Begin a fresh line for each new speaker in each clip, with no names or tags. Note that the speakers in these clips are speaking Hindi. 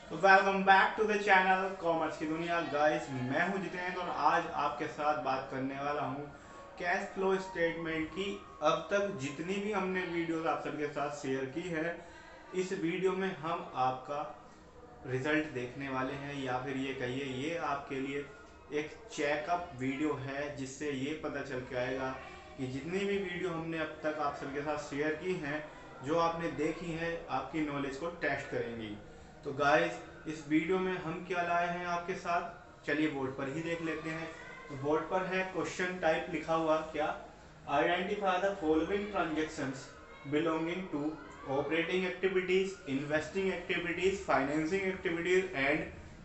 तो welcome back to the channel commerce की दुनिया गाइस। मैं हूं जितेंद्र और आज आपके साथ बात करने वाला हूं कैश फ्लो स्टेटमेंट की। अब तक जितनी भी हमने वीडियोस आप सबके साथ शेयर की है, इस वीडियो में हम आपका रिजल्ट देखने वाले हैं, या फिर ये कहिए ये आपके लिए एक चेकअप वीडियो है जिससे ये पता चल के आएगा कि जितनी भी वीडियो हमने अब तक आप सबके साथ शेयर की हैं, जो आपने देखी हैं, आपकी नॉलेज को टेस्ट करेंगी। तो गाइस, इस वीडियो में हम क्या लाए हैं आपके साथ, चलिए बोर्ड पर ही देख लेते हैं। तो बोर्ड पर है क्वेश्चन टाइप लिखा हुआ, क्या identify the following transactions belonging to operating activities, investing activities, financing activities and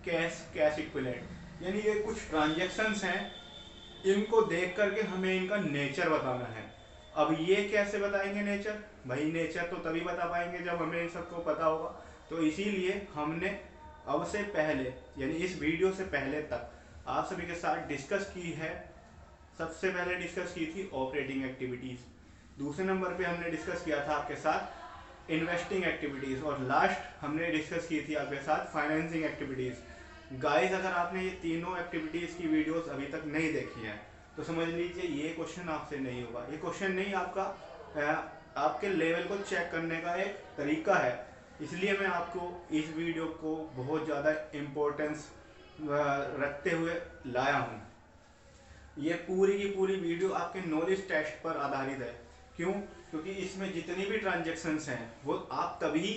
cash equivalent। यानी ये कुछ ट्रांजेक्शन्स हैं, इनको देख करके हमें इनका नेचर बताना है। अब ये कैसे बताएंगे नेचर? भाई नेचर तो तभी बता पाएंगे जब हमें इन सबको पता होगा। तो इसीलिए हमने अब से पहले, यानी इस वीडियो से पहले तक आप सभी के साथ डिस्कस की है। सबसे पहले डिस्कस की थी ऑपरेटिंग एक्टिविटीज, दूसरे नंबर पे हमने डिस्कस किया था आपके साथ इन्वेस्टिंग एक्टिविटीज, और लास्ट हमने डिस्कस की थी आपके साथ फाइनेंसिंग एक्टिविटीज। गाइस, अगर आपने ये तीनों एक्टिविटीज की वीडियोस अभी तक नहीं देखी हैं तो समझ लीजिए ये क्वेश्चन आपसे नहीं होगा। ये क्वेश्चन नहीं, आपका आपके लेवल को चेक करने का एक तरीका है। इसलिए मैं आपको इस वीडियो को बहुत ज़्यादा इम्पोर्टेंस रखते हुए लाया हूँ। ये पूरी की पूरी वीडियो आपके नॉलेज टेस्ट पर आधारित है। क्यों? क्योंकि इसमें जितनी भी ट्रांजेक्शन्स हैं वो आप तभी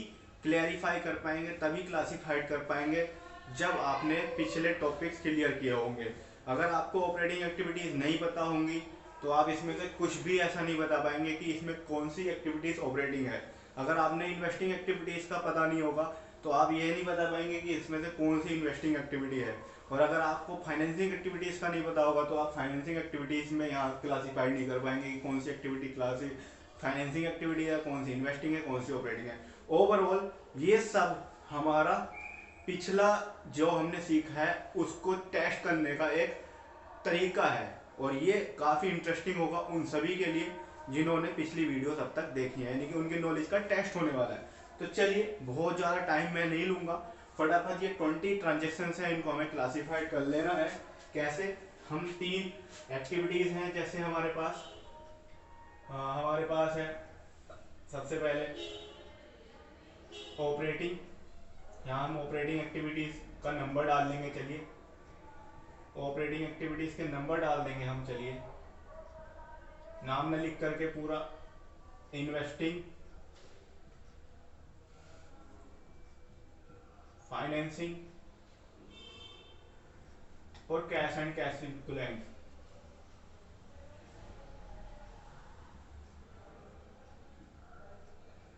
क्लैरिफाई कर पाएंगे, तभी क्लासिफाइड कर पाएंगे जब आपने पिछले टॉपिक्स क्लियर किए होंगे। अगर आपको ऑपरेटिंग एक्टिविटीज़ नहीं पता होंगी तो आप इसमें से कुछ भी ऐसा नहीं बता पाएंगे कि इसमें कौन सी एक्टिविटीज़ ऑपरेटिंग है। अगर आपने इन्वेस्टिंग एक्टिविटीज़ का पता नहीं होगा तो आप ये नहीं बता पाएंगे कि इसमें से कौन सी इन्वेस्टिंग एक्टिविटी है। और अगर आपको फाइनेंसिंग एक्टिविटीज़ का नहीं पता होगा तो आप फाइनेंसिंग एक्टिविटीज़ में यहाँ क्लासीफाइड नहीं कर पाएंगे कि कौन सी एक्टिविटी क्लासी फाइनेंसिंग एक्टिविटी है, कौन सी इन्वेस्टिंग है, कौन सी ऑपरेटिंग है। ओवरऑल ये सब हमारा पिछला जो हमने सीखा है उसको टेस्ट करने का एक तरीका है, और ये काफ़ी इंटरेस्टिंग होगा उन सभी के लिए जिन्होंने पिछली वीडियोस अब तक देखी है, यानी कि उनकी नॉलेज का टेस्ट होने वाला है। तो चलिए, बहुत ज़्यादा टाइम मैं नहीं लूँगा, फटाफट ये 20 ट्रांजेक्शन है, इनको हमें क्लासीफाइड कर लेना है। कैसे? हम तीन एक्टिविटीज़ हैं, जैसे हमारे पास है सबसे पहले ऑपरेटिंग। यहाँ हम ऑपरेटिंग एक्टिविटीज़ का नंबर डाल देंगे। चलिए, ऑपरेटिंग एक्टिविटीज़ के नंबर डाल देंगे हम। चलिए, नाम न लिख करके पूरा, इन्वेस्टिंग, फाइनेंसिंग और कैश एंड कैश इक्विवेलेंट।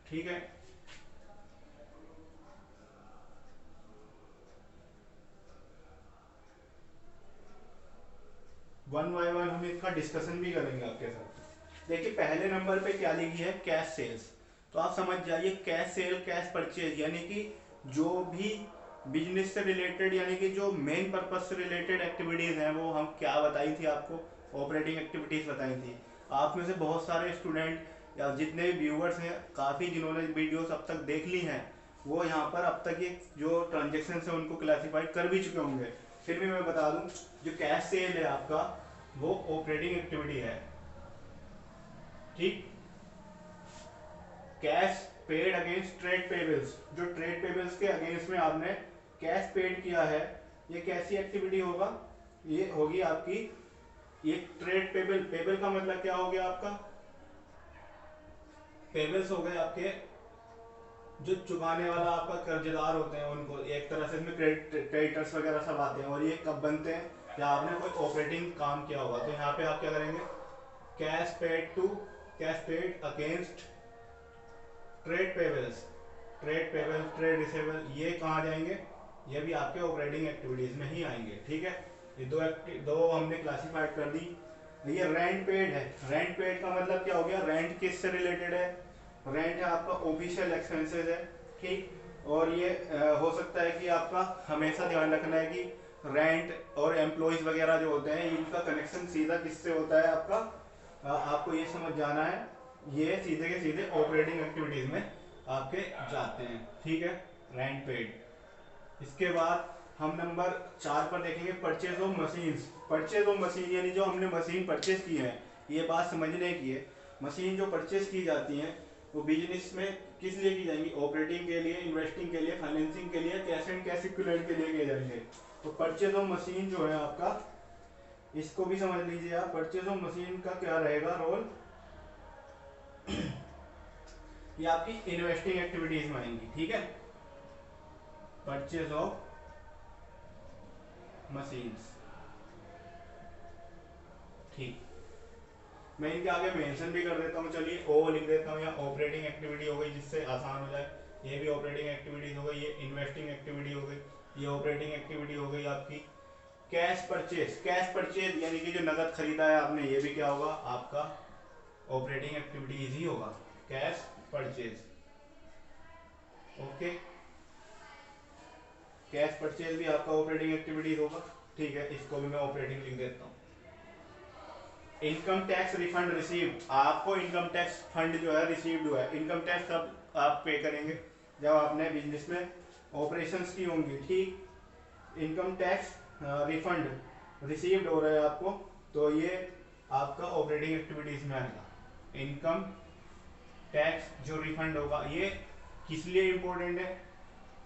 ठीक है, वन बाय वन हम इसका डिस्कशन भी करेंगे आपके साथ। देखिए, पहले नंबर पे क्या लिखी है? Cash sales. तो आप समझ जाइए, कैश सेल, कैश परचेज, यानी कि जो भी बिजनेस से रिलेटेड, यानी कि जो मेन पर्पज से रिलेटेड एक्टिविटीज हैं वो हम क्या बताई थी आपको? ऑपरेटिंग एक्टिविटीज बताई थी। आप में से बहुत सारे स्टूडेंट या जितने भी व्यूअर्स हैं, काफ़ी जिन्होंने वीडियोस अब तक देख ली हैं, वो यहाँ पर अब तक ये जो ट्रांजेक्शन है उनको क्लासीफाइड कर भी चुके होंगे। फिर भी मैं बता दूं, जो कैश सेल है आपका, वो ऑपरेटिंग एक्टिविटी है। ठीक, cash paid against trade payables, जो ट्रेड पेबल्स के अगेंस्ट में आपने कैश पेड किया है, ये कैसी एक्टिविटी होगा? ये होगी आपकी, ये ट्रेड पेबल। पेबल का मतलब क्या हो गया आपका? पेबल्स हो गए आपके जो चुकाने वाला आपका कर्जदार होते हैं, उनको एक तरह से इसमें क्रेडिटर्स वगैरह सब आते हैं। और ये कब बनते हैं? या आपने कोई ऑपरेटिंग काम किया होगा। तो यहाँ पे आप क्या करेंगे? Cash paid against trade payables, trade payable, trade receivable, ये कहाँ जाएंगे? ये भी आपके ऑपरेटिंग एक्टिविटीज में ही आएंगे। ठीक है, ये दो हमने क्लासिफाइड कर दी। ये रेंट पेड है। रेंट पेड का मतलब क्या हो गया? रेंट किस से रिलेटेड है? रेंट है आपका ऑफिशियल एक्सपेंसेस है। ठीक, और ये हो सकता है कि आपका हमेशा ध्यान रखना है कि रेंट और एम्प्लॉयज वगैरह जो होते हैं, इनका कनेक्शन सीधा किससे होता है आपका? आपको ये समझ जाना है, ये सीधे के सीधे ऑपरेटिंग एक्टिविटीज में आपके जाते हैं। ठीक है, रेंट पेड। इसके बाद हम नंबर 4 पर देखेंगे purchase of machine. Purchase of machine यानी जो हमने मशीन परचेज की है, ये बात समझने की है। मशीन जो परचेज की जाती हैं वो बिजनेस में किस लिए की जाएंगी? ऑपरेटिंग के लिए, इन्वेस्टिंग के लिए, फाइनेंसिंग के लिए, कैश एंड कैश इक्विवेलेंट के लिए किए जाएंगे। तो परचेज ऑफ मशीन जो है आपका, इसको भी समझ लीजिए आप। परचेज ऑफ मशीन का क्या रहेगा रोल? ये आपकी इन्वेस्टिंग एक्टिविटीज में आएंगी, ठीक है। परचेज ऑफ मशीन्स, ठीक। मैं इनके आगे मेंशन भी कर देता हूँ, चलिए ओ लिख देता हूँ, या ऑपरेटिंग एक्टिविटी हो गई जिससे आसान हो जाए। ये भी ऑपरेटिंग एक्टिविटीज हो गई, ये इन्वेस्टिंग एक्टिविटी हो गई, ये ऑपरेटिंग एक्टिविटी हो गई आपकी। कैश परचेज, कैश परचेज यानी कि जो नगद खरीदा है आपने, ये भी क्या होगा? आपका ऑपरेटिंग एक्टिविटीज ही होगा, cash purchase. Okay, cash purchase भी आपका ऑपरेटिंग एक्टिविटीज होगा, ठीक है। इसको भी मैं ऑपरेटिंग लिख देता हूँ। इनकम टैक्स रिफंड रिसीव्ड, आपको इनकम टैक्स फंड जो है रिसीव्ड हुआ है। इनकम टैक्स अब आप पे करेंगे जब आपने बिजनेस में ऑपरेशंस की होंगी, ठीक। इनकम टैक्स रिफंड रिसीव्ड हो रहा है आपको, तो ये आपका ऑपरेटिंग एक्टिविटीज में आएगा। इनकम टैक्स जो रिफंड होगा, ये किस लिए इंपॉर्टेंट है?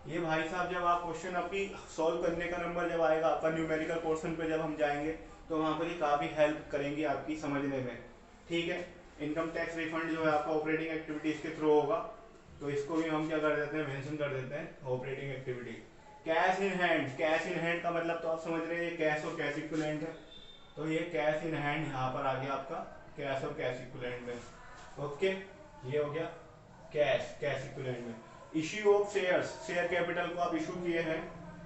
ये भाई साहब जब आप क्वेश्चन आपकी सॉल्व करने का नंबर जब आएगा आपका न्यूमेरिकल पोर्शन पे, जब हम जाएंगे तो वहां पर ये काफी हेल्प करेंगी आपकी समझने में, ठीक है। इनकम टैक्स रिफंड जो है आपका ऑपरेटिंग एक्टिविटीज के थ्रू होगा, तो इसको भी हम क्या कर देते हैं? मेंशन कर देते हैं operating activity. Cash in hand, cash in hand का मतलब तो आप समझ रहे हैं, कैश और कैश इक्विवेलेंट है, तो ये कैश इन हैंड यहाँ पर आ गया आपका कैश और कैश इक्विवेलेंट में। ओके, ये हो गया कैश, कैश इक्विवेलेंट में। Issue of shares, share capital को आप इशू किए हैं,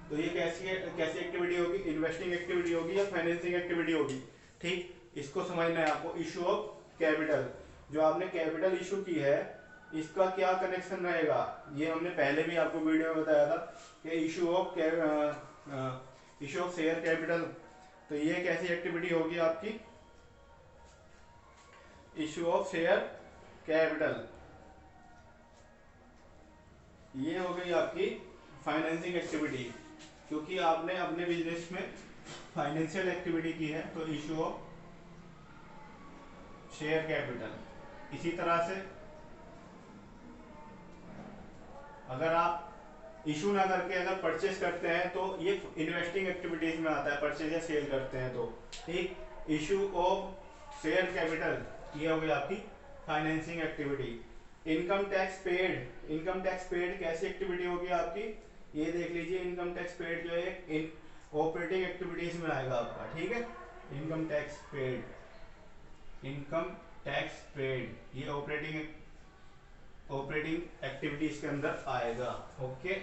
तो ये कैसी कैसी एक्टिविटी होगी? इन्वेस्टिंग एक्टिविटी होगी या फाइनेंसिंग एक्टिविटी होगी, ठीक। इसको समझना है आपको। इशू ऑफ कैपिटल, जो आपने कैपिटल इशू की है, इसका क्या कनेक्शन रहेगा? ये हमने पहले भी आपको वीडियो में बताया था कि इशू ऑफ शेयर कैपिटल, तो ये कैसी एक्टिविटी होगी आपकी? इशू ऑफ शेयर कैपिटल, ये हो गई आपकी फाइनेंसिंग एक्टिविटी, क्योंकि आपने अपने बिजनेस में फाइनेंशियल एक्टिविटी की है, तो इशू ऑफ शेयर कैपिटल। इसी तरह से अगर आप इशू ना करके अगर परचेस करते हैं तो ये इन्वेस्टिंग एक्टिविटीज में आता है, परचेज या सेल करते हैं तो, ठीक। इशू ऑफ शेयर कैपिटल, ये हो गई आपकी financing activity. Income tax paid, income tax paid कैसी एक्टिविटी होगी आपकी? ये देख लीजिए, इनकम टैक्स पेड जो है ऑपरेटिंग एक्टिविटीज में आएगा आपका, ठीक है। Income tax paid, income tax paid ये ऑपरेटिंग एक्टिविटीज के अंदर आएगा। Okay,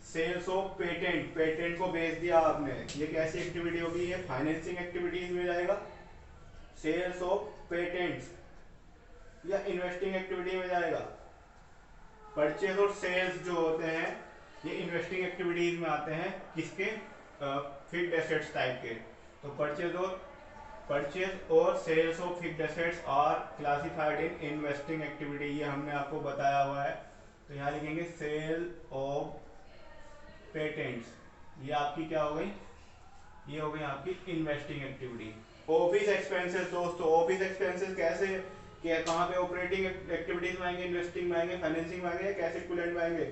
sales of patent, patent को बेच दिया आपने, ये कैसी एक्टिविटी होगी? ये फाइनेंसिंग एक्टिविटीज में जाएगा। सेल्स ऑफ पेटेंट्स या इन्वेस्टिंग एक्टिविटी में जाएगा। परचेज और सेल्स जो होते हैं ये इन्वेस्टिंग एक्टिविटीज में आते हैं, किसके? फिक्स्ड एसेट्स टाइप के। तो परचेज और sales of fixed assets are classified in investing activity, ये हमने आपको बताया हुआ है। तो यहाँ लिखेंगे सेल ऑफ पेटेंट्स, ये आपकी क्या हो गई? ये हो गई आपकी इन्वेस्टिंग एक्टिविटी। ऑफिस एक्सपेंसेस, दोस्तों ऑफिस एक्सपेंसेस कैसे, क्या कहाँ पे ऑपरेटिंग एक्टिविटीज में आएंगे, इन्वेस्टिंग में आएंगे, फाइनेंसिंग में आएंगे, या कैश इक्विवेलेंट में आएंगे?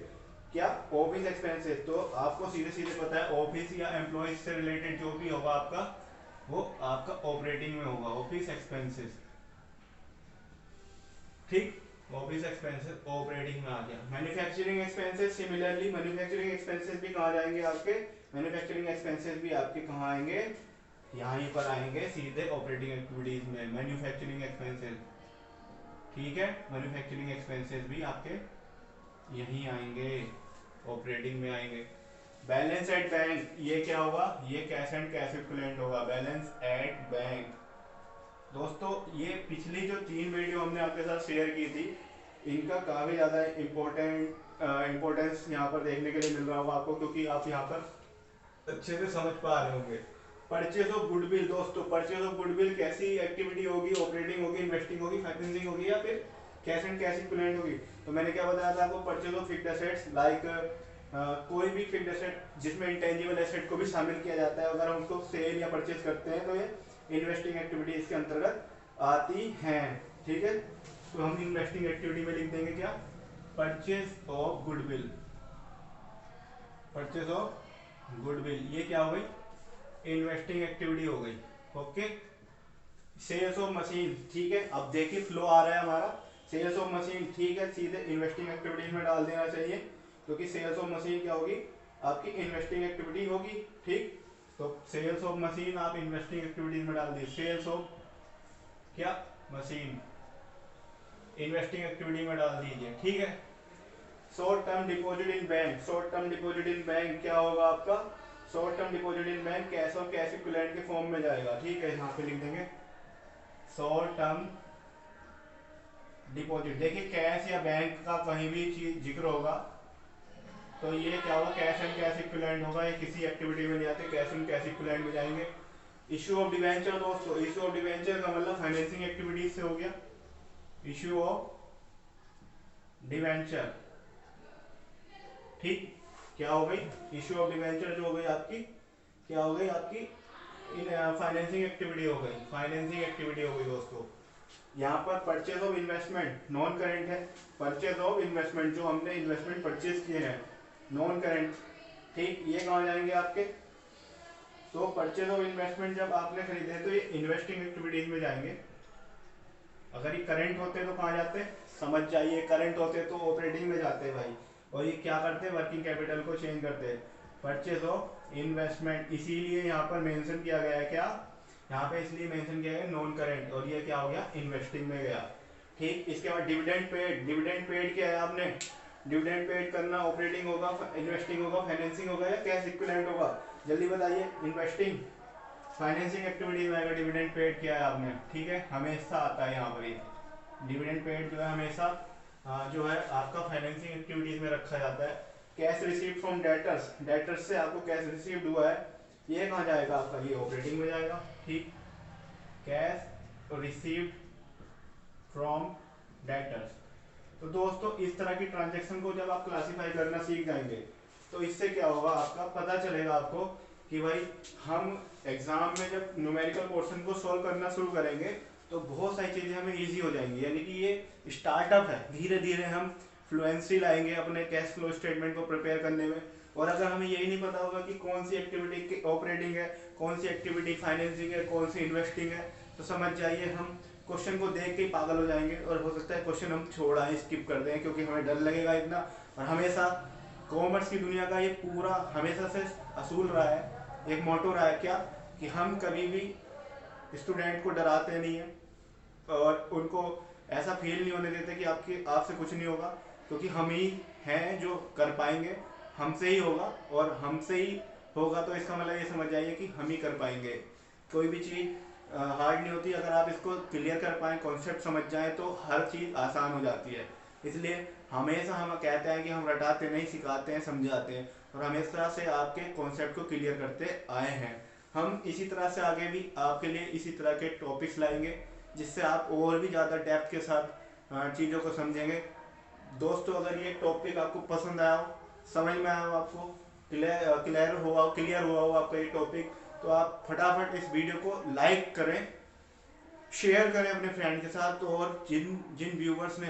क्या? Office expenses. तो आपको सीधे सीधे पता है ऑफिस या एम्प्लॉयज से रिलेटेड जो भी होगा आपका, वो आपका ऑपरेटिंग में होगा, ऑफिस एक्सपेंसेस, ठीक। ऑफिस एक्सपेंसेस ऑपरेटिंग में आ गया। Manufacturing expenses, similarly manufacturing expenses भी कहाँ जाएंगे आपके? मैन्युफैक्चरिंग एक्सपेंसेस भी आपके कहाँ आएंगे? यहीं पर आएंगे सीधे ऑपरेटिंग एक्टिविटीज में, मैन्युफैक्चरिंग एक्सपेंसेस, ठीक है। मैन्युफैक्चरिंग एक्सपेंसेस भी आपके यहीं आएंगे, ऑपरेटिंग में आएंगे। बैलेंस एट बैंक, ये क्या होगा? ये कैश एंड कैश इक्विवेलेंट होगा, बैलेंस एट बैंक। दोस्तों ये पिछली जो 3 वीडियो हमने आपके साथ शेयर की थी, इनका काफी ज्यादा इंपॉर्टेंस यहाँ पर देखने के लिए मिल रहा होगा आपको, क्योंकि आप यहाँ पर अच्छे से समझ पा रहे होंगे। परचेज ऑफ गुडविल, दोस्तों परचेज ऑफ गुडविल कैसी एक्टिविटी होगी? ऑपरेटिंग होगी, इन्वेस्टिंग होगी, फाइनेंसिंग होगी, या फिर कैश एंड कैश इक्विवेलेंट होगी? तो मैंने क्या बताया था आपको? Purchase of fixed assets like कोई भी फिक्स्ड एसेट जिसमें इंटेंजिबल एसेट को भी शामिल किया जाता है, अगर हम उसको सेल या परचेज करते हैं तो ये इन्वेस्टिंग एक्टिविटीज के अंतर्गत आती हैं। ठीक है, तो हम इन्वेस्टिंग एक्टिविटी में लिख देंगे क्या, purchase of goodwill. Purchase of goodwill ये क्या हो गई, इन्वेस्टिंग एक्टिविटी हो गई। ओके, सेल्स ऑफ मशीन, ठीक है, अब देखिए फ्लो आ रहा है हमारा, सेल्स ऑफ मशीन, ठीक है, सीधे इन्वेस्टिंग एक्टिविटीज में डाल देना चाहिए, क्योंकि सेल्स ऑफ मशीन क्या होगी, आपकी इन्वेस्टिंग एक्टिविटी होगी। ठीक, तो सेल्स ऑफ मशीन आप इन्वेस्टिंग एक्टिविटीज में डाल दिए, सेल्स ऑफ क्या मशीन इन्वेस्टिंग एक्टिविटी में डाल दीजिए। ठीक है, short term deposit in bank, short term deposit in bank क्या होगा आपका, short term deposit in bank cash और कैश इक्विवेलेंट के फॉर्म में जाएगा। ठीक है, यहाँ पे लिख देंगे शॉर्ट टर्म डिपॉजिट। देखिए कैश या बैंक का कहीं भी चीज जिक्र होगा तो ये क्या होगा, कैश एंड कैश इक्विवेलेंट होगा, ये किसी एक्टिविटी में जाते कैश एंड कैश इक्विवेलेंट में जाएंगे। इश्यू ऑफ डिवेंचर, दोस्तों इश्यू ऑफ डिवेंचर का मतलब फाइनेंसिंग एक्टिविटीज से हो गया, इश्यू ऑफ डिवेंचर। ठीक, क्या हो गई, इश्यू ऑफ डिवेंचर जो हो गई आपकी, क्या हो गई आपकी इन फाइनेंसिंग एक्टिविटी हो गई, फाइनेंसिंग एक्टिविटी हो गई दोस्तों। यहाँ पर purchase of investment non current है, परचेज ऑफ इन्वेस्टमेंट जो हमने इन्वेस्टमेंट परचेज किए हैं नॉन करेंट। ठीक, ये कहाँ जाएंगे आपके, तो परचेज ऑफ इन्वेस्टमेंट जब आपने खरीदे तो ये इन्वेस्टिंग एक्टिविटीज में जाएंगे। अगर ये करंट होते तो कहाँ जाते, समझ जाइए, करंट होते तो ऑपरेटिंग में जाते भाई, और ये क्या करते हैं, वर्किंग कैपिटल को चेंज करते हैं। परचेज ऑफ इन्वेस्टमेंट इसीलिए यहाँ पर मेंशन किया गया है, क्या यहाँ पे इसलिए मेंशन किया गया नॉन करेंट, और ये क्या हो गया, इन्वेस्टिंग में गया। ठीक, इसके बाद डिविडेंड पेड, डिविडेंड पेड क्या है आपने, डिविडेंड पेड करना ऑपरेटिंग होगा, इन्वेस्टिंग होगा, फाइनेंसिंग होगा या कैश इक्विवेलेंट होगा, जल्दी बताइए, इन्वेस्टिंग फाइनेंसिंग एक्टिविटी में आएगा। डिविडेंड पेड किया है आपने, ठीक है, हमेशा आता है यहाँ पर ये डिविडेंड पेड जो है हमेशा जो है आपका फाइनेंसिंग एक्टिविटीज में रखा जाता है। Cash received from debtors, debtors से आपको कैश रिसीव्ड हुआ है, ये कहाँ जाएगा आपका, ये ऑपरेटिंग में जाएगा। ठीक, कैश रिसीव्ड फ्रॉम डेटर्स। तो दोस्तों इस तरह की ट्रांजैक्शन को जब आप क्लासिफाई करना सीख जाएंगे तो इससे क्या होगा, आपका पता चलेगा आपको कि भाई हम एग्जाम में जब न्यूमेरिकल पोर्शन को सॉल्व करना शुरू करेंगे तो बहुत सारी चीजें हमें इजी हो जाएंगी। यानी कि ये स्टार्टअप है, धीरे धीरे हम फ्लुएंसी लाएंगे अपने कैश फ्लो स्टेटमेंट को प्रिपेयर करने में। और अगर हमें यही नहीं पता होगा कि कौन सी एक्टिविटी ऑपरेटिंग है, कौन सी एक्टिविटी फाइनेंसिंग है, कौन सी इन्वेस्टिंग है, तो समझ जाइए हम क्वेश्चन को देख के ही पागल हो जाएंगे, और हो सकता है क्वेश्चन हम छोड़ आए, स्किप कर दें, क्योंकि हमें डर लगेगा इतना। और हमेशा कॉमर्स की दुनिया का ये पूरा हमेशा से असूल रहा है, एक मोटो रहा है क्या, कि हम कभी भी स्टूडेंट को डराते नहीं है और उनको ऐसा फील नहीं होने देते कि आपसे कुछ नहीं होगा, क्योंकि हम ही हैं जो कर पाएंगे, हमसे ही होगा, और हमसे ही होगा तो इसका मतलब ये समझ जाइए कि हम ही कर पाएंगे। कोई भी चीज़ हार्ड नहीं होती, अगर आप इसको क्लियर कर पाएँ, कॉन्सेप्ट समझ जाएं तो हर चीज़ आसान हो जाती है। इसलिए हमेशा हम कहते हैं कि हम रटाते नहीं, सिखाते हैं, समझाते हैं, और हमेशा से आपके कॉन्सेप्ट को क्लियर करते आए हैं। हम इसी तरह से आगे भी आपके लिए इसी तरह के टॉपिक्स लाएंगे जिससे आप और भी ज़्यादा डेप्थ के साथ चीज़ों को समझेंगे। दोस्तों अगर ये टॉपिक आपको पसंद आया हो, समझ में आया हो, आपको क्लियर हुआ हो आपका ये टॉपिक, तो आप फटाफट इस वीडियो को लाइक करें, शेयर करें अपने फ्रेंड के साथ। और जिन जिन व्यूवर्स ने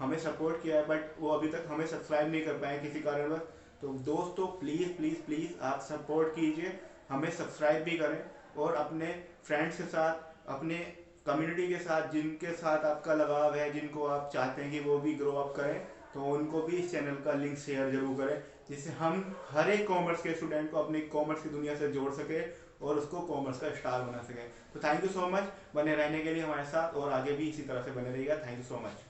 हमें सपोर्ट किया है बट वो अभी तक हमें सब्सक्राइब नहीं कर पाए किसी कारणवश, तो दोस्तों प्लीज़ प्लीज़ प्लीज़ आप सपोर्ट कीजिए, हमें सब्सक्राइब भी करें, और अपने फ्रेंड्स के साथ, अपने कम्युनिटी के साथ, जिनके साथ आपका लगाव है, जिनको आप चाहते हैं कि वो भी ग्रो अप करें, तो उनको भी इस चैनल का लिंक शेयर जरूर करें, जिससे हम हर एक कॉमर्स के स्टूडेंट को अपनी कॉमर्स की दुनिया से जोड़ सके और उसको कॉमर्स का स्टार बना सके। तो थैंक यू सो मच बने रहने के लिए हमारे साथ, और आगे भी इसी तरह से बने रहिएगा। Thank you so much.